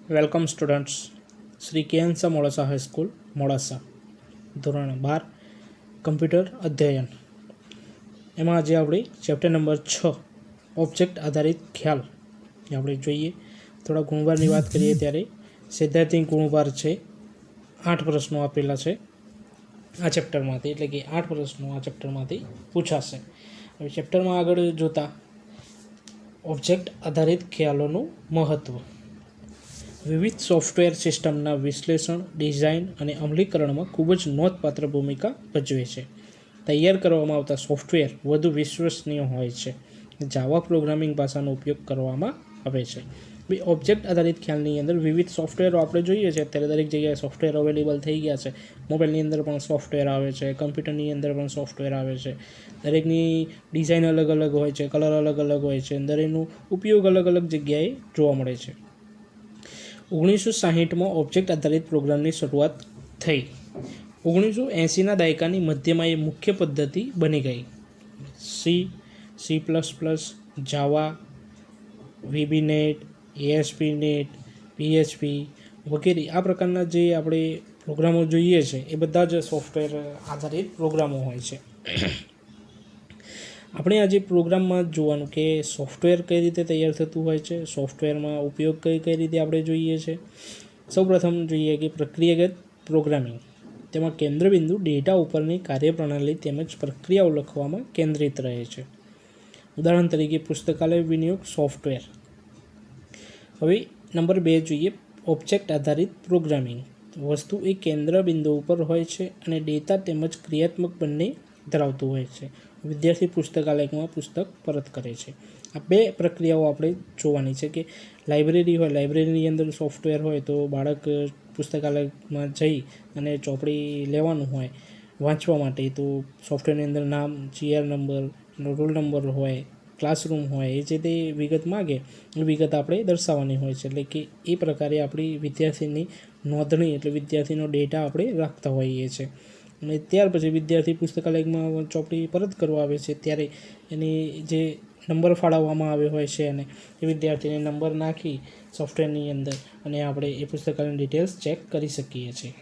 Welcome students. Shri કેએનસા Modasa high school Modasa, ધોરણ 12 computer અધ્યયન. એમાં આજે આપણે ચેપ્ટર નંબર 6 ઓબ્જેક્ટ આધારિત ખ્યાલ એ આપણે જોઈએ. થોડા ગુણભારની વાત કરીએ ત્યારે સૈદ્ધાંતિક ગુણભાર છે. 8 પ્રશ્નો આપેલા છે આ ચેપ્ટરમાંથી, એટલે કે 8 પ્રશ્નો આ ચેપ્ટરમાંથી પૂછાશે. હવે ચેપ્ટરમાં આગળ જોતા ઓબ્જેક્ટ આધારિત ખ્યાલોનું મહત્ત્વ. વિવિધ સોફ્ટવેર સિસ્ટમના વિશ્લેષણ, ડિઝાઇન અને અમલીકરણમાં ખૂબ જ નોંધપાત્ર ભૂમિકા ભજવે છે. તૈયાર કરવામાં આવતા સોફ્ટવેર વધુ વિશ્વસનીય હોય છે. જાવા પ્રોગ્રામિંગ ભાષાનો ઉપયોગ કરવામાં આવે છે. ઓબ્જેક્ટ આધારિત ખ્યાલની અંદર વિવિધ સોફ્ટવેરો આપણે જોઈએ છીએ. અત્યારે દરેક જગ્યાએ સોફ્ટવેર અવેલેબલ થઈ ગયા છે. મોબાઈલની અંદર પણ સોફ્ટવેર આવે છે, કમ્પ્યુટરની અંદર પણ સોફ્ટવેર આવે છે. દરેકની ડિઝાઇન અલગ અલગ હોય છે, કલર અલગ અલગ હોય છે, દરેકનો ઉપયોગ અલગ અલગ જગ્યાએ જોવા મળે છે. 1960માં ઓબ્જેક્ટ આધારિત પ્રોગ્રામની શરૂઆત થઈ. 1980ના દાયકાની મધ્યમાં એ મુખ્ય પદ્ધતિ બની ગઈ. સી++, જાવા, VBNet, ASP.NET, PHP વગેરે આ પ્રકારના જે આપણે પ્રોગ્રામો જોઈએ છે એ બધા જ સોફ્ટવેર આધારિત પ્રોગ્રામો હોય છે. આપણે આજે પ્રોગ્રામમાં જોવાનું કે સોફ્ટવેર કઈ રીતે તૈયાર થતું હોય છે, સોફ્ટવેરમાં ઉપયોગ કઈ રીતે આપણે જોઈએ છે. સૌપ્રથમ જોઈએ કે પ્રક્રિયાગત પ્રોગ્રામિંગ. તેમાં કેન્દ્રબિંદુ ડેટા ઉપરની કાર્યપ્રણાલી તેમજ પ્રક્રિયાઓ લખવામાં કેન્દ્રિત રહે છે. ઉદાહરણ તરીકે પુસ્તકાલય વિનિયોગ સોફ્ટવેર. હવે નંબર 2 જોઈએ ઓબ્જેક્ટ આધારિત પ્રોગ્રામિંગ. વસ્તુ એ કેન્દ્ર બિંદુ ઉપર હોય છે અને ડેટા તેમજ ક્રિયાત્મક બંને ધરાવતું હોય છે. વિદ્યાર્થી પુસ્તકાલયમાં પુસ્તક પરત કરે છે. આ બે પ્રક્રિયાઓ આપણે જોવાની છે કે લાઇબ્રેરી હોય, લાઇબ્રેરીની અંદર સોફ્ટવેર હોય તો બાળક પુસ્તકાલયમાં જઈ અને ચોપડી લેવાનું હોય વાંચવા માટે, તો સોફ્ટવેરની અંદર નામ, GR નંબર, રોલ નંબર હોય, ક્લાસરૂમ હોય, એ જે તે વિગત માગે એ વિગત આપણે દર્શાવવાની હોય છે. એટલે કે એ પ્રકારે આપણી વિદ્યાર્થીની નોંધણી, એટલે વિદ્યાર્થીનો ડેટા આપણે રાખતા હોઈએ છીએ. અને ત્યાર પછી વિદ્યાર્થી પુસ્તકાલયમાં ચોપડી પરત કરવા આવે છે ત્યારે એની જે નંબર ફાળવવામાં આવ્યો હોય છે અને એ વિદ્યાર્થીને નંબર નાખી સોફ્ટવેરની અંદર અને આપણે એ પુસ્તકાલયની ડિટેલ્સ ચેક કરી શકીએ છીએ.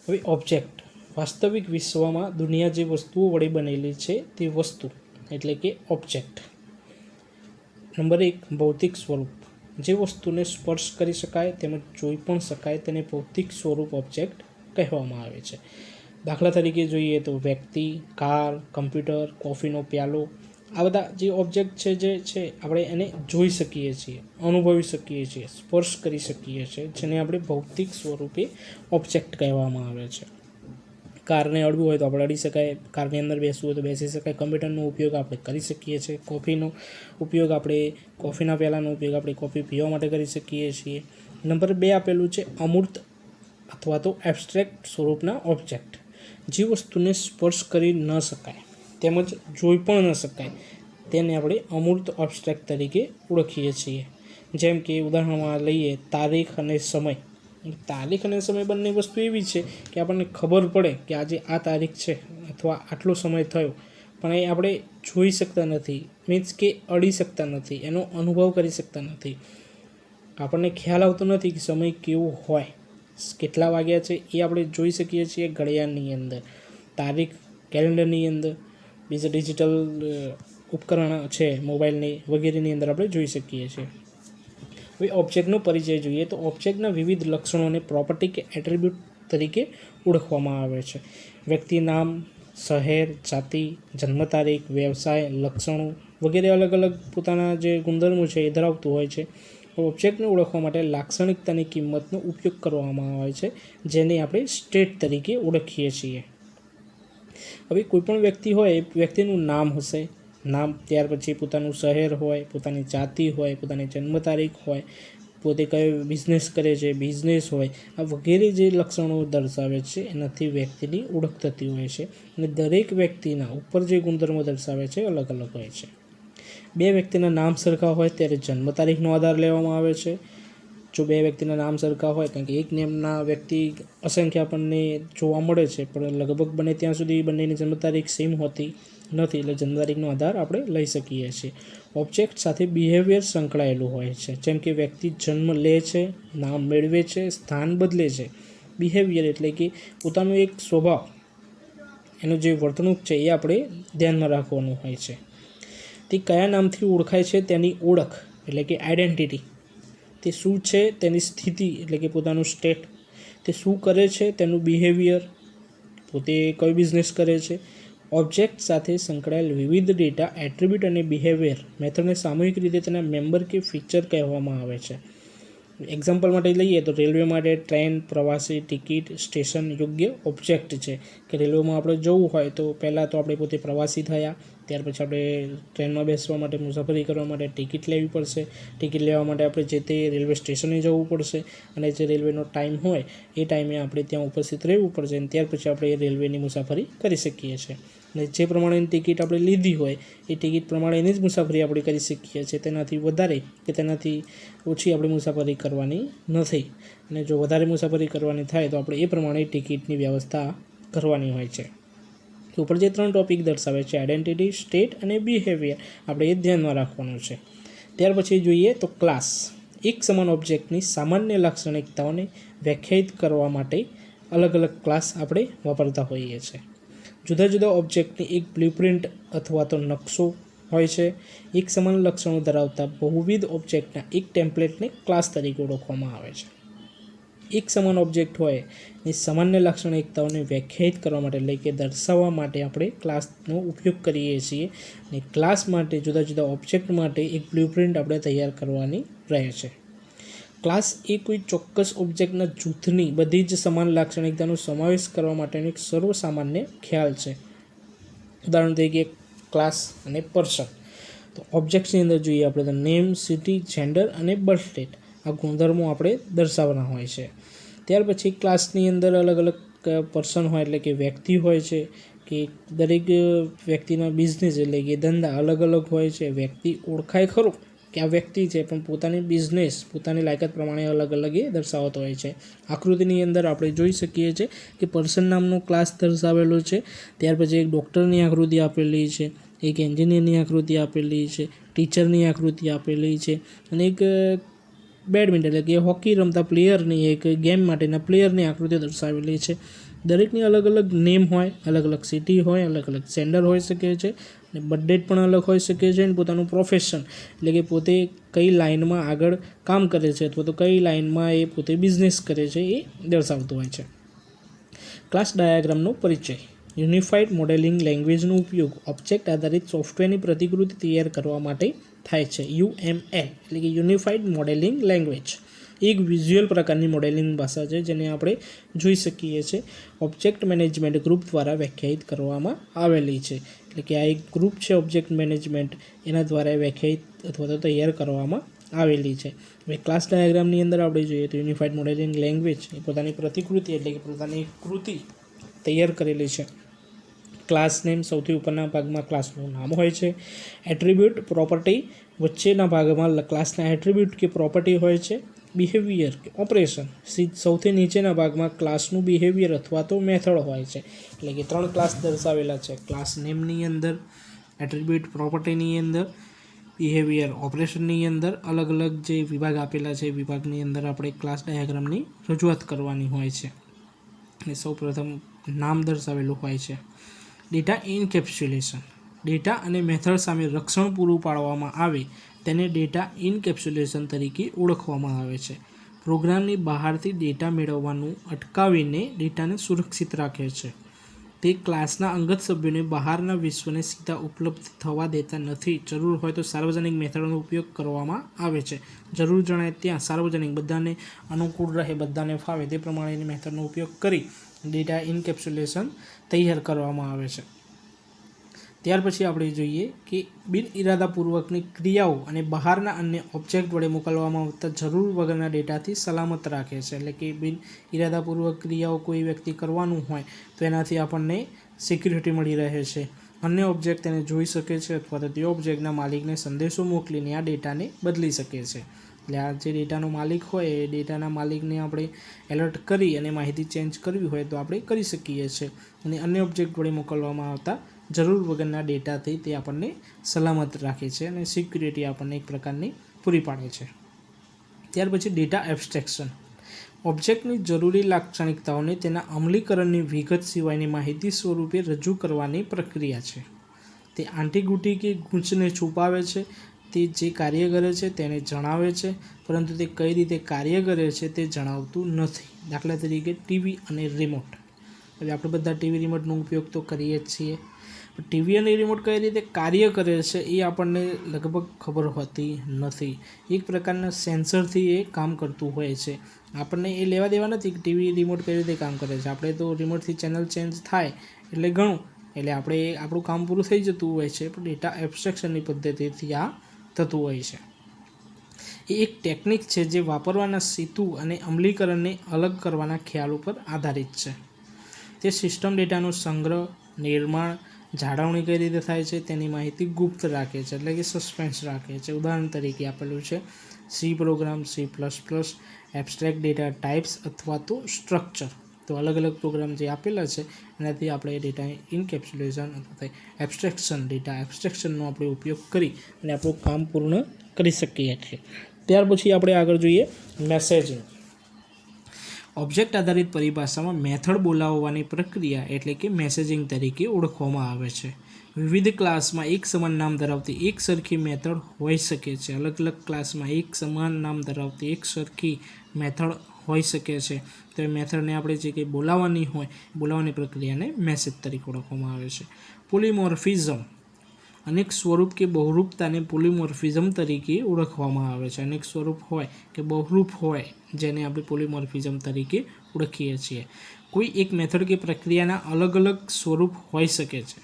હવે ઓબ્જેક્ટ. વાસ્તવિક વિશ્વમાં દુનિયા જે વસ્તુઓ વડે બનેલી છે તે વસ્તુ એટલે કે ઓબ્જેક્ટ. નંબર 1 ભૌતિક સ્વરૂપ. જે વસ્તુને સ્પર્શ કરી શકાય તેમજ જોઈ પણ શકાય તેને ભૌતિક સ્વરૂપ ઓબ્જેક્ટ કહેવામાં આવે છે. દાખલા તરીકે જોઈએ તો વ્યક્તિ, કાર, કમ્પ્યુટર, કોફીનો પ્યાલો, આ બધા જે ઓબ્જેક્ટ છે જે છે આપણે એને જોઈ શકીએ છીએ, અનુભવી શકીએ છીએ, સ્પર્શ કરી શકીએ છીએ, જેને આપણે ભૌતિક સ્વરૂપે ઓબ્જેક્ટ કહેવામાં આવે છે. કારને અડવું હોય તો આપણે અડી શકાય, કારની અંદર બેસવું હોય તો બેસી શકાય, કમ્પ્યુટરનો ઉપયોગ આપણે કરી શકીએ છીએ, કોફીનો ઉપયોગ આપણે કોફીના પ્યાલાનો ઉપયોગ આપણે કોફી પીવા માટે કરી શકીએ છીએ. નંબર 2 આપેલું છે અમૂર્ત અથવા તો એબ્સ્ટ્રેક્ટ સ્વરૂપના ઓબ્જેક્ટ. જે વસ્તુને સ્પર્શ કરી ન શકાય તેમજ જોઈ પણ ન શકાય તેને આપણે અમૂર્ત એબ્સ્ટ્રેક્ટ તરીકે ઓળખીએ છીએ. જેમ કે ઉદાહરણમાં લઈએ તારીખ અને સમય. તારીખ અને સમય બંને વસ્તુ એવી છે કે આપણને ખબર પડે કે આજે આ તારીખ છે અથવા આટલો સમય થયો, પણ એ આપણે જોઈ શકતા નથી, મીન્સ કે અડી શકતા નથી, એનો અનુભવ કરી શકતા નથી. આપણને ખ્યાલ આવતો નથી કે સમય કેવો હોય, કેટલા વાગ્યા છે એ આપણે જોઈ શકીએ છીએ ઘડિયાળની અંદર, તારીખ કેલેન્ડરની અંદર, બીજા ડિજિટલ ઉપકરણ છે મોબાઈલની વગેરેની અંદર આપણે જોઈ શકીએ છીએ. હવે ઓબ્જેક્ટનો પરિચય જોઈએ તો ઓબ્જેક્ટના વિવિધ લક્ષણોને પ્રોપર્ટી કે એટ્રીબ્યુટ તરીકે ઓળખવામાં આવે છે. વ્યક્તિ નામ, શહેર, જાતિ, જન્મ તારીખ, વ્યવસાય, લક્ષણો વગેરે અલગ અલગ પોતાના જે ગુણધર્મો છે એ ધરાવતું હોય છે. ઓબ્જેક્ટને ઓળખવા માટે લાક્ષણિકતાની કિંમતનો ઉપયોગ કરવામાં આવે છે, જેને આપણે સ્ટેટ તરીકે ઓળખીએ છીએ. હવે કોઈપણ વ્યક્તિ હોય એ વ્યક્તિનું નામ હશે, નામ, ત્યાર પછી પોતાનું શહેર હોય, પોતાની જાતિ હોય, પોતાની જન્મ તારીખ હોય, પોતે કયો બિઝનેસ કરે છે બિઝનેસ હોય, આ વગેરે જે લક્ષણો દર્શાવે છે એનાથી વ્યક્તિની ઓળખ થતી હોય છે. અને દરેક વ્યક્તિના ઉપર જે ગુણધર્મો દર્શાવે છે અલગ અલગ હોય છે. 2 વ્યક્તિના નામ સરખા હોય ત્યારે જન્મ તારીખનો આધાર લેવામાં આવે છે. જો 2 વ્યક્તિના નામ સરખા હોય, કારણ કે એક નામના વ્યક્તિ અસંખ્ય આપણને જોવા મળે છે, પણ લગભગ બને ત્યાં સુધી બંનેની જન્મ તારીખ સેમ હોતી નથી, એટલે જન્મ તારીખનો આધાર આપણે લઈ શકીએ છીએ. ઓબ્જેક્ટ સાથે બિહેવિયર સંકળાયેલું હોય છે, જેમ કે વ્યક્તિ જન્મ લે છે, નામ મેળવે છે, સ્થાન બદલે છે. બિહેવિયર એટલે કે પોતાનું એક સ્વભાવ, એનું જે વર્તણૂક છે એ આપણે ધ્યાનમાં રાખવાનું હોય છે. તે કયા નામથી ઓળખાય છે તેની ઓળખ એટલે કે આઈડેન્ટિટી, તે શું છે તેની સ્થિતિ એટલે કે પોતાનું સ્ટેટ, તે શું કરે છે તેનું બિહેવિયર, પોતે કયો બિઝનેસ કરે છે. ઓબ્જેક્ટ સાથે સંકળાયેલ વિવિધ ડેટા, એટ્રીબ્યુટ અને બિહેવિયર મેથડને સામૂહિક રીતે તેના મેમ્બર કે ફીચર કહેવામાં આવે છે. એક્ઝામ્પલ માટે લઈએ તો રેલવે માટે ટ્રેન, પ્રવાસી, ટિકિટ, સ્ટેશન યોગ્ય ઓબ્જેક્ટ છે. કે રેલવેમાં આપણે જવું હોય તો પહેલાં તો આપણે પોતે પ્રવાસી થયા, ત્યાર પછી આપણે ટ્રેનમાં બેસવા માટે, મુસાફરી કરવા માટે ટિકિટ લેવી પડશે. ટિકિટ લેવા માટે આપણે જે તે રેલવે સ્ટેશને જવું પડશે અને જે રેલવેનો ટાઈમ હોય એ ટાઈમે આપણે ત્યાં ઉપસ્થિત રહેવું પડશે અને ત્યાર પછી આપણે એ રેલવેની મુસાફરી કરી શકીએ છીએ. અને જે પ્રમાણેની ટિકિટ આપણે લીધી હોય એ ટિકિટ પ્રમાણેની જ મુસાફરી આપણે કરી શકીએ છીએ. તેનાથી વધારે કે તેનાથી ઓછી આપણે મુસાફરી કરવાની નથી. અને જો વધારે મુસાફરી કરવાની થાય તો આપણે એ પ્રમાણે ટિકિટની વ્યવસ્થા કરવાની હોય છે. ઉપર જે 3 ટોપિક દર્શાવે છે, આઈડેન્ટિટી, સ્ટેટ અને બિહેવિયર, આપણે એ ધ્યાનમાં રાખવાનું છે. ત્યાર પછી જોઈએ તો ક્લાસ. એક સમાન ઓબ્જેક્ટની સામાન્ય લાક્ષણિકતાઓને વ્યાખ્યાયિત કરવા માટે અલગ અલગ ક્લાસ આપણે વાપરતા હોઈએ છીએ. જુદા જુદા ઓબ્જેક્ટની એક બ્લુપ્રિન્ટ અથવા તો નકશો હોય છે. એક સમાન લક્ષણો ધરાવતા બહુવિધ ઓબ્જેક્ટના એક ટેમ્પલેટને ક્લાસ તરીકે ઓળખવામાં આવે છે. એક સમાન ઓબ્જેક્ટ હોય એ સામાન્ય લાક્ષણિકતાઓને વ્યાખ્યાયિત કરવા માટે એટલે કે દર્શાવવા માટે આપણે ક્લાસનો ઉપયોગ કરીએ છીએ. અને ક્લાસ માટે જુદા જુદા ઓબ્જેક્ટ માટે એક બ્લુપ્રિન્ટ આપણે તૈયાર કરવાની રહે છે. ક્લાસ એ કોઈ ચોક્કસ ઓબ્જેક્ટના જૂથની બધી જ સમાન લાક્ષણિકતાનો સમાવેશ કરવા માટેનો એક સર્વસામાન્ય ખ્યાલ છે. ઉદાહરણ તરીકે ક્લાસ અને પર્સન. તો ઓબ્જેક્ટ્સની અંદર જોઈએ આપણે તો નેમ, સિટી, જેન્ડર અને બર્થ ડેટ, આ ગુણધર્મો આપણે દર્શાવવાના હોય છે. ત્યાર પછી ક્લાસની અંદર અલગ અલગ પર્સન હોય એટલે કે વ્યક્તિ હોય છે, કે દરેક વ્યક્તિના બિઝનેસ એટલે કે ધંધા અલગ અલગ હોય છે. વ્યક્તિ ઓળખાય ખરો કે આ વ્યક્તિ છે, પણ પોતાની બિઝનેસ પોતાની લાયકાત પ્રમાણે અલગ અલગ એ દર્શાવતો હોય છે. આકૃતિની અંદર આપણે જોઈ શકીએ છીએ કે પર્સન નામનો ક્લાસ દર્શાવેલો છે. ત્યાર પછી એક ડૉક્ટરની આકૃતિ આપેલી છે, એક એન્જિનિયરની આકૃતિ આપેલી છે, ટીચરની આકૃતિ આપેલી છે અને એક બેડમિન્ટન એટલે કે હોકી રમતા પ્લેયરની, એક ગેમ માટેના પ્લેયરની આકૃતિ દર્શાવેલી છે. દરેકની અલગ અલગ નેમ હોય, અલગ અલગ સિટી હોય, અલગ અલગ જેન્ડર હોઈ શકે છે અને બર્થ ડેટ પણ અલગ હોઈ શકે છે. અને પોતાનું પ્રોફેશન એટલે કે પોતે કઈ લાઇનમાં આગળ કામ કરે છે અથવા તો કઈ લાઇનમાં એ પોતે બિઝનેસ કરે છે એ દર્શાવતું હોય છે. ક્લાસ ડાયાગ્રામનો પરિચય. યુનિફાઈડ મોડેલિંગ લેંગ્વેજનો ઉપયોગ ઓબ્જેક્ટ આધારિત સોફ્ટવેરની પ્રતિકૃતિ તૈયાર કરવા માટે થાય છે. UML એટલે કે યુનિફાઈડ મોડેલિંગ લેંગ્વેજ એક વિઝ્યુઅલ પ્રકારની મોડેલિંગ ભાષા છે જેને આપણે જોઈ શકીએ છીએ. ઓબ્જેક્ટ મેનેજમેન્ટ ગ્રુપ દ્વારા વ્યાખ્યાયિત કરવામાં આવેલી છે. એટલે કે આ એક ગ્રુપ છે ઓબ્જેક્ટ મેનેજમેન્ટ, એના દ્વારા વ્યાખ્યાયિત અથવા તો તૈયાર કરવામાં આવેલી છે. હવે ક્લાસ ડાયાગ્રામની અંદર આપણે જોઈએ તો યુનિફાઈડ મોડેલિંગ લેંગ્વેજ એ પોતાની પ્રતિકૃતિ એટલે કે પોતાની કૃતિ તૈયાર કરેલી છે. ક્લાસ નેમ સૌથી ઉપરના ભાગમાં ક્લાસનું નામ હોય છે. એટ્રીબ્યુટ, પ્રોપર્ટી વચ્ચેના ભાગમાં ક્લાસના એટ્રીબ્યુટ કે પ્રોપર્ટી હોય છે. બિહેવિયર કે ઓપરેશન સૌથી નીચેના ભાગમાં ક્લાસનું બિહેવિયર અથવા તો મેથડ હોય છે. એટલે કે 3 ક્લાસ દર્શાવેલા છે. ક્લાસ નેમની અંદર, એટ્રીબ્યુટ પ્રોપર્ટીની અંદર, બિહેવિયર ઓપરેશનની અંદર અલગ અલગ જે વિભાગ આપેલા છે વિભાગની અંદર આપણે ક્લાસ ડાયાગ્રામની રજૂઆત કરવાની હોય છે. અને સૌપ્રથમ નામ દર્શાવેલું હોય છે. ડેટા ઇનકેપ્સ્યુલેશન. ડેટા અને મેથડ સામે રક્ષણ પૂરું પાડવામાં આવે તેને ડેટા ઇનકેપ્સ્યુલેશન તરીકે ઓળખવામાં આવે છે. પ્રોગ્રામની બહારથી ડેટા મેળવવાનું અટકાવીને ડેટાને સુરક્ષિત રાખે છે. તે ક્લાસના અંગત સભ્યોને બહારના વિશ્વને સીધા ઉપલબ્ધ થવા દેતા નથી. જરૂર હોય તો સાર્વજનિક મેથડનો ઉપયોગ કરવામાં આવે છે. જરૂર જણાય ત્યાં સાર્વજનિક, બધાને અનુકૂળ રહે, બધાને ફાવે તે પ્રમાણેની મેથડનો ઉપયોગ કરી ડેટા ઇનકેપ્સ્યુલેશન તૈયાર કરવામાં આવે છે. ત્યાર પછી આપણે જોઈએ કે બિનઇરાદાપૂર્વકની ક્રિયાઓ અને બહારના અન્ય ઓબ્જેક્ટ વડે મોકલવામાં આવતા જરૂર વગરના ડેટાથી સલામત રાખે છે. એટલે કે બિનઇરાદાપૂર્વક ક્રિયાઓ કોઈ વ્યક્તિ કરવાનું હોય તો એનાથી આપણને સિક્યુરિટી મળી રહે છે. અન્ય ઓબ્જેક્ટ તેને જોઈ શકે છે અથવા તો તે ઓબ્જેક્ટના માલિકને સંદેશો મોકલીને આ ડેટાને બદલી શકે છે. એટલે આ જે ડેટાનો માલિક હોય એ ડેટાના માલિકને આપણે એલર્ટ કરી અને માહિતી ચેન્જ કરવી હોય તો આપણે કરી શકીએ છીએ. અને અન્ય ઓબ્જેક્ટ વડે મોકલવામાં આવતા જરૂર વગરના ડેટાથી તે આપણને સલામત રાખે છે અને સિક્યુરિટી આપણને એક પ્રકારની પૂરી પાડે છે. ત્યાર પછી ડેટા એબ્સ્ટ્રેક્શન. ઓબ્જેક્ટની જરૂરી લાક્ષણિકતાઓને તેના અમલીકરણની વિગત સિવાયની માહિતી સ્વરૂપે રજૂ કરવાની પ્રક્રિયા છે. તે આંટીઘૂંટી કે ગૂંચને છુપાવે છે. તે જે કાર્ય કરે છે તેને જણાવે છે, પરંતુ તે કઈ રીતે કાર્ય કરે છે તે જણાવતું નથી. દાખલા તરીકે ટીવી અને રિમોટ. હવે આપણે બધા ટીવી રિમોટનો ઉપયોગ તો કરીએ જ છીએ, પણ ટીવી અને રિમોટ કઈ રીતે કાર્ય કરે છે એ આપણને લગભગ ખબર હોતી નથી. એક પ્રકારના સેન્સરથી એ કામ કરતું હોય છે. આપણને એ લેવા દેવા નથી કે ટીવી રિમોટ કઈ રીતે કામ કરે છે. આપણે તો રિમોટથી ચેનલ ચેન્જ થાય એટલે ઘણું, એટલે આપણે આપણું કામ પૂરું થઈ જતું હોય છે. પણ ડેટા એબ્સ્ટ્રેક્શનની પદ્ધતિથી આ થતું હોય છે. એ એક ટેકનિક છે જે વાપરવાના હેતુ અને અમલીકરણને અલગ કરવાના ખ્યાલ ઉપર આધારિત છે. તે સિસ્ટમ ડેટાનો સંગ્રહ, નિર્માણ, જાળવણી કઈ રીતે થાય છે તેની માહિતી ગુપ્ત રાખે છે, એટલે કે સસ્પેન્સ રાખે છે. ઉદાહરણ તરીકે આપેલું છે C program, C++, abstract data types અથવા તો સ્ટ્રક્ચર. તો અલગ અલગ પ્રોગ્રામ જે આપેલા છે એનાથી આપણે ડેટા ઇન્કેપ્સ્યુલેશન અથવા એબ્સ્ટ્રેક્શન, ડેટા એબ્સ્ટ્રેક્શનનો આપણે ઉપયોગ કરી અને આપણું કામ પૂર્ણ કરી શકીએ છીએ. ત્યાર પછી આપણે આગળ જોઈએ મેસેજિંગ. ઓબ્જેક્ટ આધારિત પરિભાષામાં મેથડ બોલાવવાની પ્રક્રિયા એટલે કે મેસેજિંગ તરીકે ઓળખવામાં આવે છે. વિવિધ ક્લાસમાં એક સમાન નામ ધરાવતી એક સરખી મેથડ હોઈ શકે છે. અલગ અલગ ક્લાસમાં એક સમાન નામ ધરાવતી એક સરખી મેથડ હોઈ શકે છે. તો એ મેથડને આપણે જે કંઈ બોલાવવાની હોય, બોલાવવાની પ્રક્રિયાને મેસેજ તરીકે ઓળખવામાં આવે છે. પોલિમોર્ફિઝમ. અનેક સ્વરૂપ કે બહુરૂપતાને પોલિમોર્ફિઝમ તરીકે ઓળખવામાં આવે છે. અનેક સ્વરૂપ હોય કે બહુરૂપ હોય જેને આપણે પોલિમોર્ફિઝમ તરીકે ઓળખીએ છીએ. કોઈ એક મેથડ કે પ્રક્રિયાના અલગ અલગ સ્વરૂપ હોઈ શકે છે.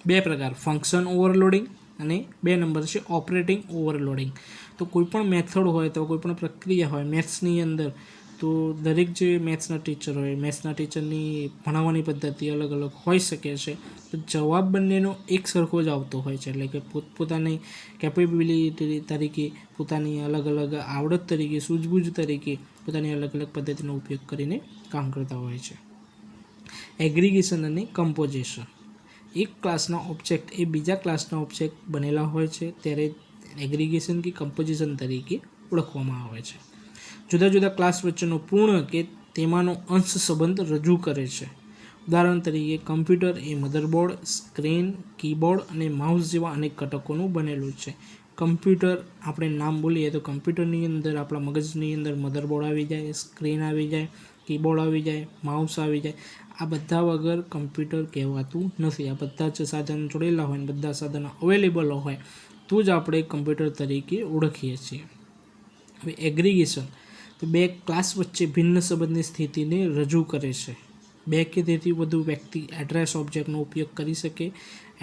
બે પ્રકાર, ફંક્શન ઓવરલોડિંગ અને 2 નંબર છે ઓપરેટિંગ ઓવરલોડિંગ. તો કોઈ પણ મેથડ હોય તો કોઈ પણ પ્રક્રિયા હોય મેથ્સની અંદર, તો દરેક જે મેથ્સના ટીચર હોય, મેથ્સના ટીચરની ભણાવવાની પદ્ધતિ અલગ અલગ હોઈ શકે છે. તો જવાબ બંનેનો એક સરખો જ આવતો હોય છે, એટલે કે પોતપોતાની કેપેબિલિટી તરીકે, પોતાની અલગ અલગ આવડત તરીકે, સૂઝબૂઝ તરીકે પોતાની અલગ અલગ પદ્ધતિનો ઉપયોગ કરીને કામ કરતા હોય છે. એગ્રીગેશન અને કમ્પોઝિશન. એક ક્લાસના ઓબ્જેક્ટ એ બીજા ક્લાસના ઓબ્જેક્ટ બનેલા હોય છે ત્યારે એગ્રીગેશન કે કમ્પોઝિશન તરીકે ઓળખવામાં આવે છે. જુદા જુદા ક્લાસ વચ્ચેનો પૂર્ણ કે તેમાંનો અંશ સંબંધ રજૂ કરે છે. ઉદાહરણ તરીકે કમ્પ્યુટર એ મધરબોર્ડ, સ્ક્રીન, કીબોર્ડ અને માઉસ જેવા અનેક ઘટકોનું બનેલું છે. કમ્પ્યુટર આપણે નામ બોલીએ તો કમ્પ્યુટરની અંદર આપણા મગજની અંદર મધરબોર્ડ આવી જાય, સ્ક્રીન આવી જાય, કીબોર્ડ આવી જાય, માઉસ આવી જાય. આ બધા વગર કમ્પ્યુટર કહેવાતું નથી. આ બધા જ સાધનો જોડેલા હોય, બધા સાધનો અવેલેબલ હોય તો જ આપણે કમ્પ્યુટર તરીકે ઓળખીએ છીએ. હવે એગ્રીગેશન તો બે ક્લાસ વચ્ચે ભિન્ન સંબંધની સ્થિતિને રજૂ કરે છે. બે કે તેથી વધુ વ્યક્તિ એડ્રેસ ઓબ્જેક્ટનો ઉપયોગ કરી શકે.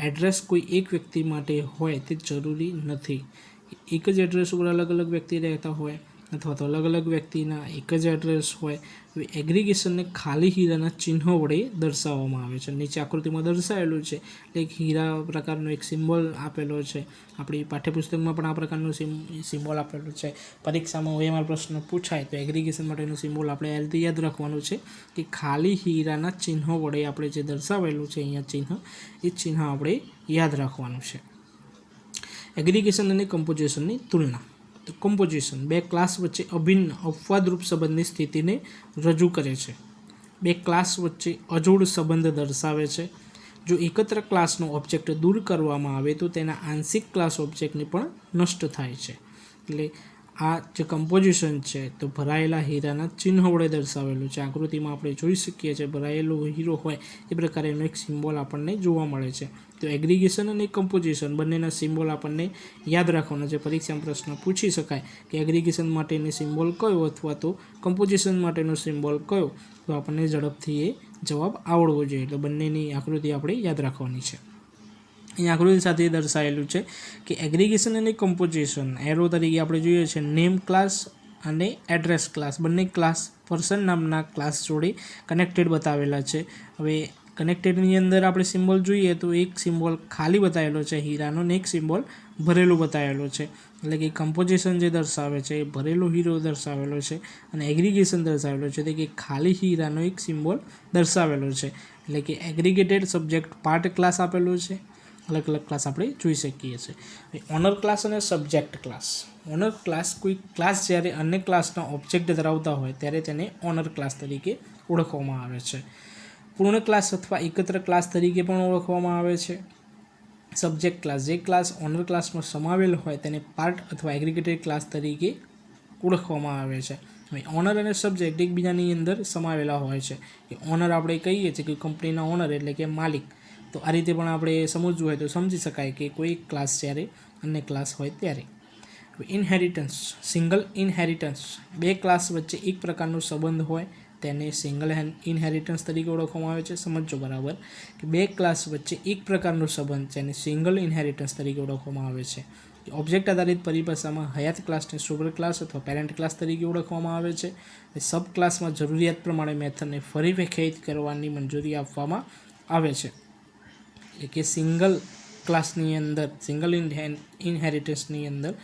એડ્રેસ કોઈ એક વ્યક્તિ માટે હોય તે જરૂરી નથી. એક જ એડ્રેસ ઉપર અલગ અલગ વ્યક્તિ રહેતા હોય અથવા તો અલગ અલગ વ્યક્તિના એક જ એડ્રેસ હોય. એગ્રીગેશનને ખાલી હીરાના ચિહ્નો વડે દર્શાવવામાં આવે છે. નીચે આકૃતિમાં દર્શાવેલું છે એક હીરા પ્રકારનો એક સિમ્બોલ આપેલો છે. આપણી પાઠ્યપુસ્તકમાં પણ આ પ્રકારનું સિમ્બોલ આપેલું છે. પરીક્ષામાં OMR પ્રશ્ન પૂછાય તો એગ્રીગેશન માટેનું સિમ્બોલ આપણે આ રીતે યાદ રાખવાનું છે કે ખાલી હીરાના ચિહ્નો વડે આપણે જે દર્શાવેલું છે અહીંયા ચિહ્ન, એ ચિહ્ન આપણે યાદ રાખવાનું છે. એગ્રીગેશન અને કમ્પોઝિશનની તુલના. તો કમ્પોઝિશન બે ક્લાસ વચ્ચે અભિન્ન અપવાદરૂપ સંબંધની સ્થિતિને રજૂ કરે છે. બે ક્લાસ વચ્ચે અજોડ સંબંધ દર્શાવે છે. જો એકત્ર ક્લાસનો ઓબ્જેક્ટ દૂર કરવામાં આવે તો તેના આંશિક ક્લાસ ઓબ્જેક્ટને પણ નષ્ટ થાય છે. એટલે આ જે કમ્પોઝિશન છે તો ભરાયેલા હીરાના ચિહ્ન વડે દર્શાવેલું છે. આકૃતિમાં આપણે જોઈ શકીએ છીએ ભરાયેલો હીરો હોય એ પ્રકારે એનો એક સિમ્બોલ આપણને જોવા મળે છે. તો એગ્રીગેશન અને કમ્પોઝિશન બંનેના સિમ્બોલ આપણને યાદ રાખવાના છે. પરીક્ષામાં પ્રશ્ન પૂછી શકાય કે એગ્રીગેશન માટેનો સિમ્બોલ કયો અથવા તો કમ્પોઝિશન માટેનો સિમ્બોલ કયો, તો આપણને ઝડપથી એ જવાબ આવડવો જોઈએ. એટલે બંનેની આકૃતિ આપણે યાદ રાખવાની છે. અહીં આકૃતિ સાથે દર્શાવેલું છે કે એગ્રીગેશન અને કમ્પોઝિશન એરો તરીકે આપણે જોઈએ છે નેમ ક્લાસ અને એડ્રેસ ક્લાસ, બંને ક્લાસ પર્સન નામના ક્લાસ જોડે કનેક્ટેડ બતાવેલા છે. હવે કનેક્ટેડની અંદર આપણે સિમ્બોલ જોઈએ તો એક સિમ્બોલ ખાલી બતાવેલો છે હીરાનો ને એક સિમ્બોલ ભરેલો બતાવેલો છે. એટલે કે કમ્પોઝિશન જે દર્શાવે છે એ ભરેલો હીરો દર્શાવેલો છે અને એગ્રીગેશન દર્શાવેલો છે તે કે ખાલી હીરાનો એક સિમ્બોલ દર્શાવેલો છે. એટલે કે એગ્રીગેટેડ સબ્જેક્ટ પાર્ટ ક્લાસ આપેલો છે, અલગ અલગ ક્લાસ આપણે જોઈ શકીએ છીએ. ઓનર ક્લાસ અને સબ્જેક્ટ ક્લાસ. ઓનર ક્લાસ કોઈ ક્લાસ જ્યારે અન્ય ક્લાસના ઓબ્જેક્ટ ધરાવતા હોય ત્યારે તેને ઓનર ક્લાસ તરીકે ઓળખવામાં આવે છે. પૂર્ણ ક્લાસ અથવા એકત્ર ક્લાસ તરીકે પણ ઓળખવામાં આવે છે. સબ્જેક્ટ ક્લાસ જે ક્લાસ ઓનર ક્લાસમાં સમાવેલ હોય તેને પાર્ટ અથવા એગ્રીગેટેડ ક્લાસ તરીકે ઓળખવામાં આવે છે. હવે ઓનર અને સબ્જેક્ટ એકબીજાની અંદર સમાવેલા હોય છે. કે ઓનર આપણે કહીએ છીએ કે કંપનીના ઓનર એટલે કે માલિક. તો આ રીતે પણ આપણે સમજવું હોય તો સમજી શકાય કે કોઈ ક્લાસ જ્યારે અન્ય ક્લાસ હોય ત્યારે. ઇનહેરિટન્સ. Single inheritance. બે ક્લાસ વચ્ચે એક પ્રકારનો સંબંધ હોય તેને સિંગલ ઇનહેરિટન્સ તરીકે ઓળખવામાં આવે છે. સમજો બરાબર કે બે ક્લાસ વચ્ચે એક પ્રકારનો સંબંધ જેને સિંગલ ઇનહેરિટન્સ તરીકે ઓળખવામાં આવે છે. ઓબ્જેક્ટ આધારિત પરિભાષામાં હયાત ક્લાસને સુપર ક્લાસ અથવા પેરેન્ટ ક્લાસ તરીકે ઓળખવામાં આવે છે. સબ ક્લાસમાં જરૂરિયાત પ્રમાણે મેથડને ફરી વ્યાખ્યાયિત કરવાની મંજૂરી આપવામાં આવે છે. એટલે કે સિંગલ ક્લાસની અંદર સિંગલ ઇનહેરિટન્સની અંદર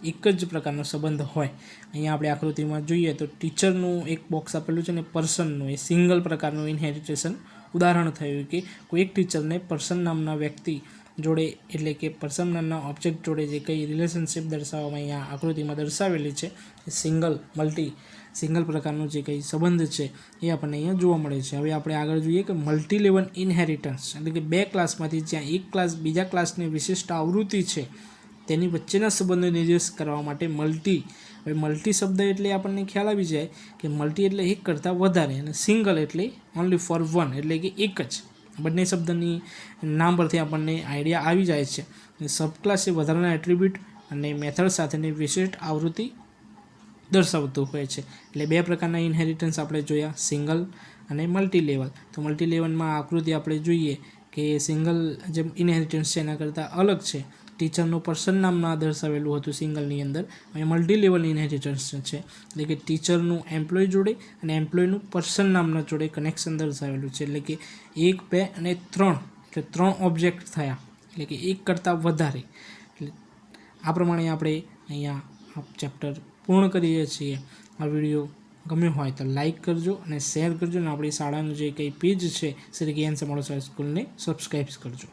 એક જ પ્રકારનો સંબંધ હોય. અહીંયા આપણે આકૃતિમાં જોઈએ તો ટીચરનું એક બોક્સ આપેલું છે અને પર્સનનું એ સિંગલ પ્રકારનું ઇનહેરિટેશન ઉદાહરણ થયું કે કોઈ એક ટીચરને પર્સન નામના વ્યક્તિ જોડે એટલે કે પર્સન નામના ઓબ્જેક્ટ જોડે જે કંઈ રિલેશનશિપ દર્શાવવામાં અહીંયા આકૃતિમાં દર્શાવેલી છે એ સિંગલ પ્રકારનો જે કંઈ સંબંધ છે એ આપણને અહીંયા જોવા મળે છે. હવે આપણે આગળ જોઈએ કે મલ્ટી લેવલ ઇનહેરિટન્સ એટલે કે બે ક્લાસમાંથી જ્યાં એક ક્લાસ બીજા ક્લાસની વિશિષ્ટ આવૃત્તિ છે તેની વચ્ચેના સંબંધો નિર્દેશ કરવા માટે હવે મલ્ટી શબ્દ એટલે આપણને ખ્યાલ આવી જાય કે મલ્ટી એટલે એક કરતાં વધારે અને સિંગલ એટલે ઓનલી ફોર વન એટલે કે એક જ. બંને શબ્દની નામ પરથી આપણને આઈડિયા આવી જાય છે. સબક્લાસ એ વધારાના એટ્રીબ્યુટ અને મેથડ સાથેની વિશિષ્ટ આવૃત્તિ દર્શાવતું હોય છે. એટલે બે પ્રકારના ઇનહેરિટન્સ આપણે જોયા, સિંગલ અને મલ્ટી લેવલ. તો મલ્ટી લેવલમાં આકૃતિ આપણે જોઈએ કે સિંગલ જે ઇનહેરિટન્સ છે એના કરતાં અલગ છે. ટીચરનું પર્સન નામના દર્શાવેલું હતું સિંગલની અંદર. અહીં મલ્ટી લેવલ ઇનહેરિટન્સ છે એટલે કે ટીચરનું એમ્પ્લોય જોડે અને એમ્પ્લોયનું પર્સન નામના જોડે કનેક્શન દર્શાવેલું છે. એટલે કે 1, 2 અને 3 એટલે 3 ઓબ્જેક્ટ થયા એટલે કે એક કરતાં વધારે. એટલે આ પ્રમાણે આપણે અહીંયા આ ચેપ્ટર પૂર્ણ કરીએ છીએ. આ વિડીયો ગમ્યો હોય તો લાઈક કરજો અને શેર કરજો અને આપણી શાળાનું જે કંઈ પેજ છે શ્રી જ્ઞાન સમારોહ સ્કૂલને સબસ્ક્રાઈબ કરજો.